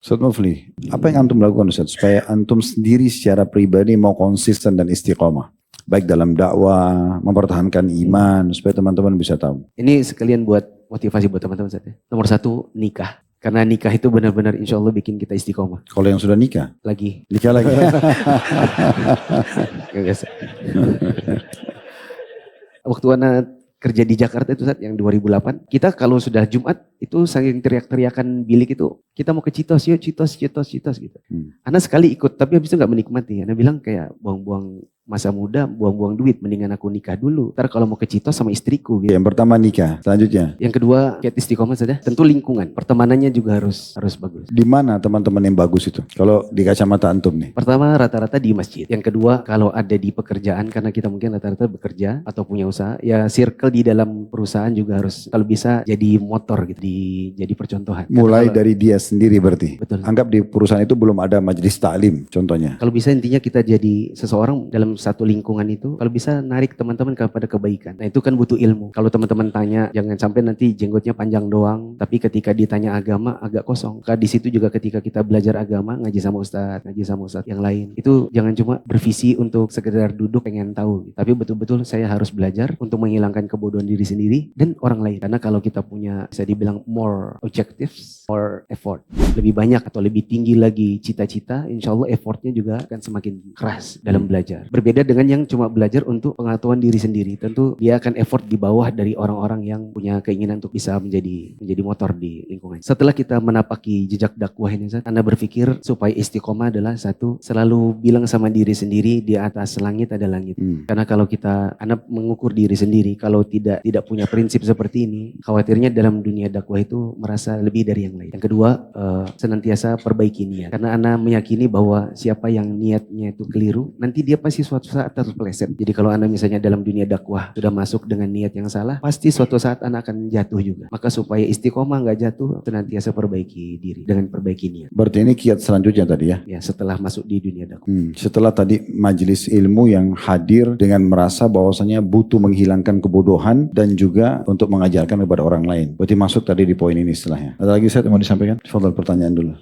Ustaz Mufli, apa yang antum lakukan Ustaz supaya antum sendiri secara pribadi mau konsisten dan istiqomah? Baik dalam dakwah, mempertahankan iman, supaya teman-teman bisa tahu. Ini sekalian buat motivasi buat teman-teman Ustaz ya. Nomor satu, nikah. Karena nikah itu benar-benar insya Allah bikin kita istiqomah. Kalau yang sudah nikah? Lagi. Nikah lagi? Waktu anak kerja di Jakarta itu Ustaz yang 2008, kita kalau sudah Jumat itu saking teriak-teriakan bilik itu, kita mau ke Citos, yuk Citos gitu. Ana sekali ikut, tapi habis itu gak menikmati. Ana bilang kayak buang-buang masa muda, buang-buang duit, mendingan aku nikah dulu. Ntar kalau mau ke Citos sama istriku gitu. Yang pertama nikah, selanjutnya? Yang kedua, kiat istiqomah saja, tentu lingkungan. Pertemanannya juga harus bagus. Di mana teman-teman yang bagus itu? Kalau di kacamata antum nih? Pertama rata-rata di masjid. Yang kedua kalau ada di pekerjaan, karena kita mungkin rata-rata bekerja atau punya usaha, ya circle di dalam perusahaan juga harus kalau bisa jadi motor gitu, jadi percontohan. Mulai dari dia sendiri berarti? Betul. Anggap di perusahaan itu belum ada majelis taklim contohnya. Kalau bisa intinya kita jadi seseorang dalam satu lingkungan itu, kalau bisa narik teman-teman kepada kebaikan. Nah itu kan butuh ilmu. Kalau teman-teman tanya, jangan sampai nanti jenggotnya panjang doang, tapi ketika ditanya agama agak kosong. Karena di situ juga ketika kita belajar agama, ngaji sama ustadz yang lain, itu jangan cuma bervisi untuk sekedar duduk pengen tahu, tapi betul-betul saya harus belajar untuk menghilangkan kebodohan diri sendiri dan orang lain. Karena kalau kita punya, bisa dibilang more objectives, more effort, lebih banyak atau lebih tinggi lagi cita-cita, insya Allah effortnya juga akan semakin keras dalam belajar. Berbeda dengan yang cuma belajar untuk pengetahuan diri sendiri, tentu dia akan effort di bawah dari orang-orang yang punya keinginan untuk bisa menjadi motor di lingkungan. Setelah kita menapaki jejak dakwah ini, Anda berpikir supaya istiqomah adalah satu, selalu bilang sama diri sendiri, di atas langit ada langit. Karena kalau Anda mengukur diri sendiri, kalau tidak punya prinsip seperti ini, khawatirnya dalam dunia dakwah itu merasa lebih dari yang lain. Yang kedua, senantiasa perbaiki niat. Karena Anda meyakini bahwa siapa yang niatnya itu keliru, nanti dia pasti suatu saat terpeleset. Jadi kalau Anda misalnya dalam dunia dakwah sudah masuk dengan niat yang salah, pasti suatu saat Anda akan jatuh juga. Maka supaya istiqomah nggak jatuh, senantiasa perbaiki diri dengan perbaiki niat. Berarti ini kiat selanjutnya tadi ya? Ya, setelah masuk di dunia dakwah. Setelah tadi majelis ilmu yang hadir dengan merasa bahwasanya butuh menghilangkan kebodohan dan juga untuk mengajarkan kepada orang lain. Berarti masuk tadi di poin ini setelahnya. Ada lagi Ustaz yang mau disampaikan? Fadhal pertanyaan dulu.